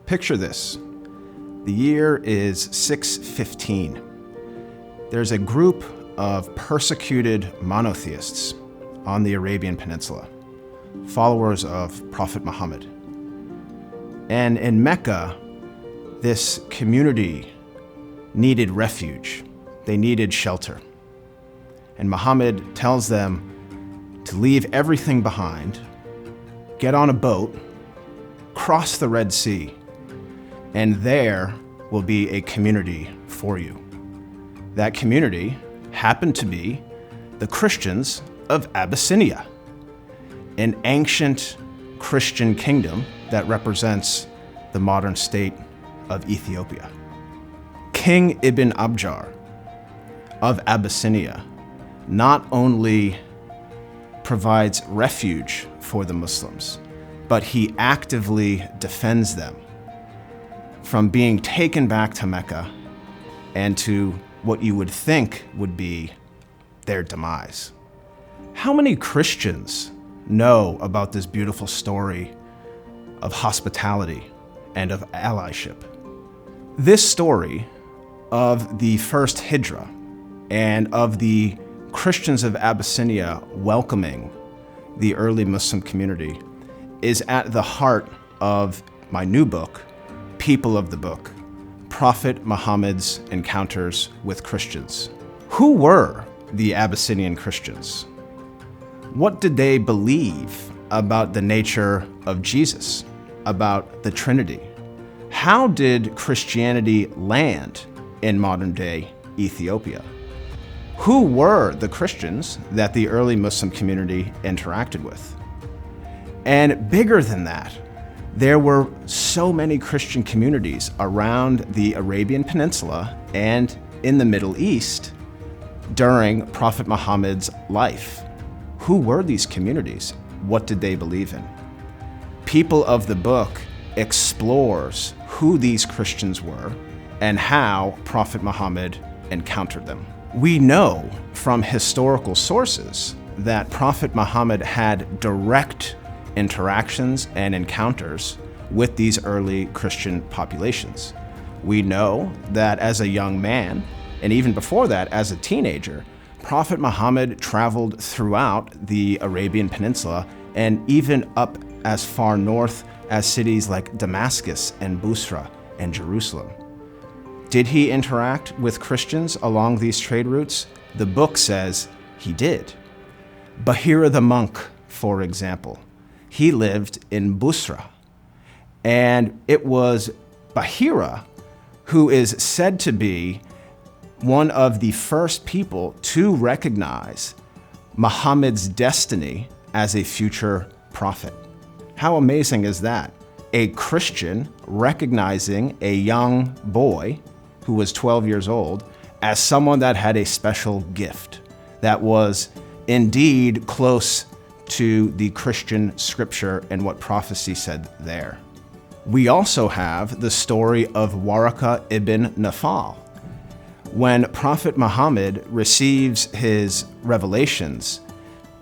Picture this. The year is 615. There's a group of persecuted monotheists on the Arabian Peninsula, followers of Prophet Muhammad. And in Mecca, this community needed refuge. They needed shelter. And Muhammad tells them to leave everything behind, get on a boat, cross the Red Sea, and there will be a community for you. That community happened to be the Christians of Abyssinia, an ancient Christian kingdom that represents the modern state of Ethiopia. King Ibn Abjar of Abyssinia not only provides refuge for the Muslims, but he actively defends them from being taken back to Mecca and to what you would think would be their demise. How many Christians know about this beautiful story of hospitality and of allyship? This story of the first hijra and of the Christians of Abyssinia welcoming the early Muslim community is at the heart of my new book, People of the Book, Prophet Muhammad's Encounters with Christians. Who were the Abyssinian Christians? What did they believe about the nature of Jesus, about the Trinity? How did Christianity land in modern-day Ethiopia? Who were the Christians that the early Muslim community interacted with? And bigger than that, there were so many Christian communities around the Arabian Peninsula and in the Middle East during Prophet Muhammad's life. Who were these communities? What did they believe in? People of the Book explores who these Christians were and how Prophet Muhammad encountered them. We know from historical sources that Prophet Muhammad had direct interactions and encounters with these early Christian populations. We know that as a young man, and even before that, as a teenager, Prophet Muhammad traveled throughout the Arabian Peninsula and even up as far north as cities like Damascus and Busra and Jerusalem. Did he interact with Christians along these trade routes? The book says he did. Bahira the monk, for example, he lived in Busra. And it was Bahira who is said to be one of the first people to recognize Muhammad's destiny as a future prophet. How amazing is that? A Christian recognizing a young boy who was 12 years old as someone that had a special gift that was indeed close to the Christian scripture and what prophecy said there. We also have the story of Waraka ibn Nafal. When Prophet Muhammad receives his revelations,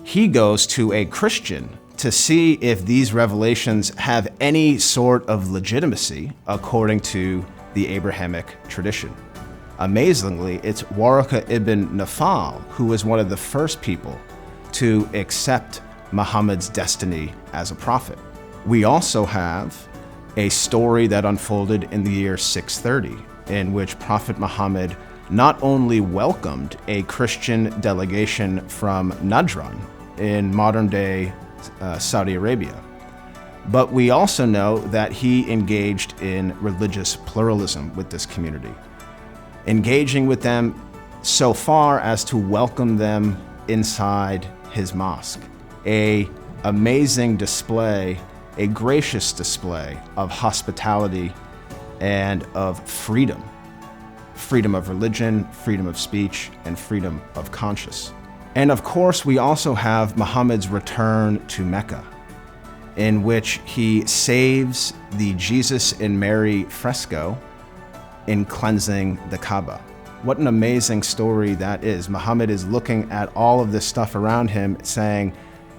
he goes to a Christian to see if these revelations have any sort of legitimacy according to the Abrahamic tradition. Amazingly, it's Waraka ibn Nafal who was one of the first people to accept Muhammad's destiny as a prophet. We also have a story that unfolded in the year 630, in which Prophet Muhammad not only welcomed a Christian delegation from Najran in modern-day Saudi Arabia, but we also know that he engaged in religious pluralism with this community, engaging with them so far as to welcome them inside his mosque. An amazing display, a gracious display of hospitality and of freedom. Freedom of religion, freedom of speech, and freedom of conscience. And of course, we also have Muhammad's return to Mecca, in which he saves the Jesus and Mary fresco in cleansing the Kaaba. What an amazing story that is. Muhammad is looking at all of this stuff around him saying,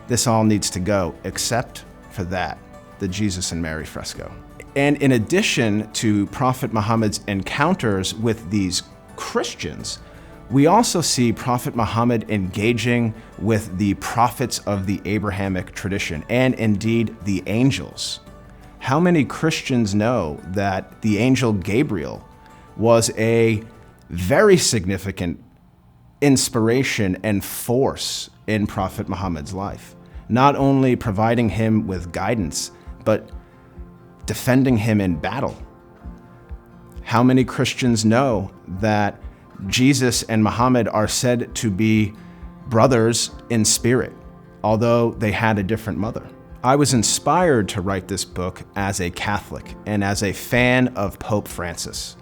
this all needs to go, except for that, the Jesus and Mary fresco. And in addition to Prophet Muhammad's encounters with these Christians, we also see Prophet Muhammad engaging with the prophets of the Abrahamic tradition, and indeed the angels. How many Christians know that the angel Gabriel was a very significant inspiration and force in Prophet Muhammad's life, not only providing him with guidance, but defending him in battle? How many Christians know that Jesus and Muhammad are said to be brothers in spirit, although they had a different mother? I was inspired to write this book as a Catholic and as a fan of Pope Francis,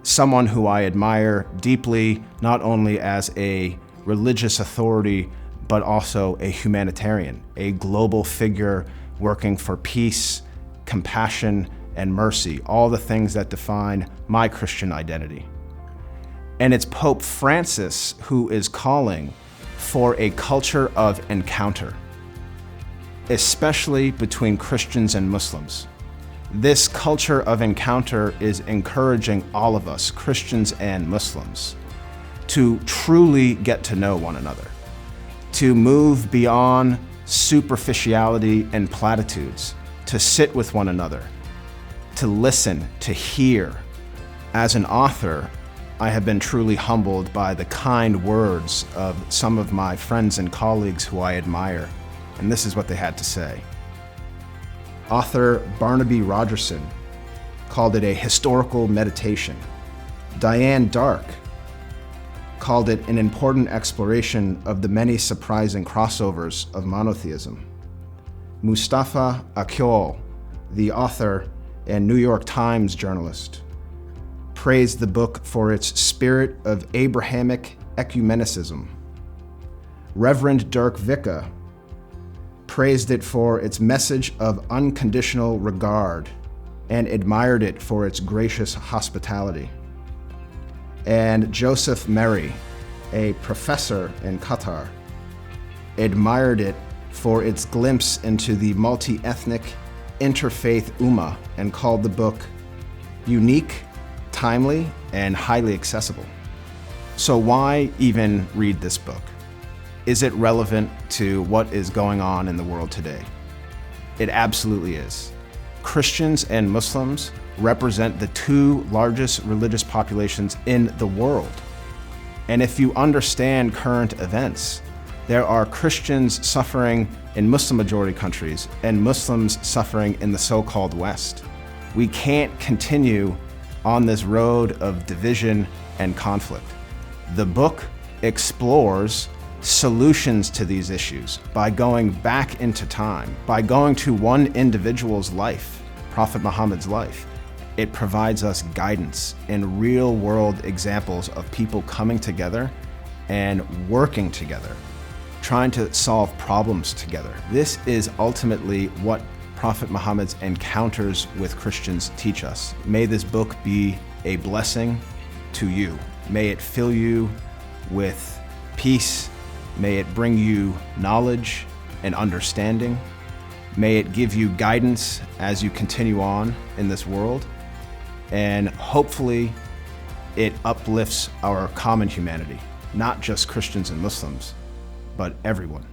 someone who I admire deeply, not only as a religious authority, but also a humanitarian, a global figure working for peace, compassion, and mercy, all the things that define my Christian identity. And it's Pope Francis who is calling for a culture of encounter, especially between Christians and Muslims. This culture of encounter is encouraging all of us, Christians and Muslims, to truly get to know one another, to move beyond superficiality and platitudes, to sit with one another, to listen, to hear. As an author, I have been truly humbled by the kind words of some of my friends and colleagues who I admire, and this is what they had to say. Author Barnaby Rogerson called it a historical meditation. Diane Dark called it an important exploration of the many surprising crossovers of monotheism. Mustafa Akyol, the author and New York Times journalist, praised the book for its spirit of Abrahamic ecumenicism. Reverend Dirk Vicka praised it for its message of unconditional regard and admired it for its gracious hospitality. And Joseph Merry, a professor in Qatar, admired it for its glimpse into the multi-ethnic, interfaith ummah and called the book unique, timely, and highly accessible. So why even read this book? Is it relevant to what is going on in the world today? It absolutely is. Christians and Muslims represent the two largest religious populations in the world. And if you understand current events, there are Christians suffering in Muslim-majority countries and Muslims suffering in the so-called West. We can't continue on this road of division and conflict. The book explores solutions to these issues by going back into time, by going to one individual's life, Prophet Muhammad's life. It provides us guidance and real-world examples of people coming together and working together, trying to solve problems together. This is ultimately what Prophet Muhammad's encounters with Christians teach us. May this book be a blessing to you. May it fill you with peace. May it bring you knowledge and understanding. May it give you guidance as you continue on in this world. And hopefully it uplifts our common humanity, not just Christians and Muslims, but everyone.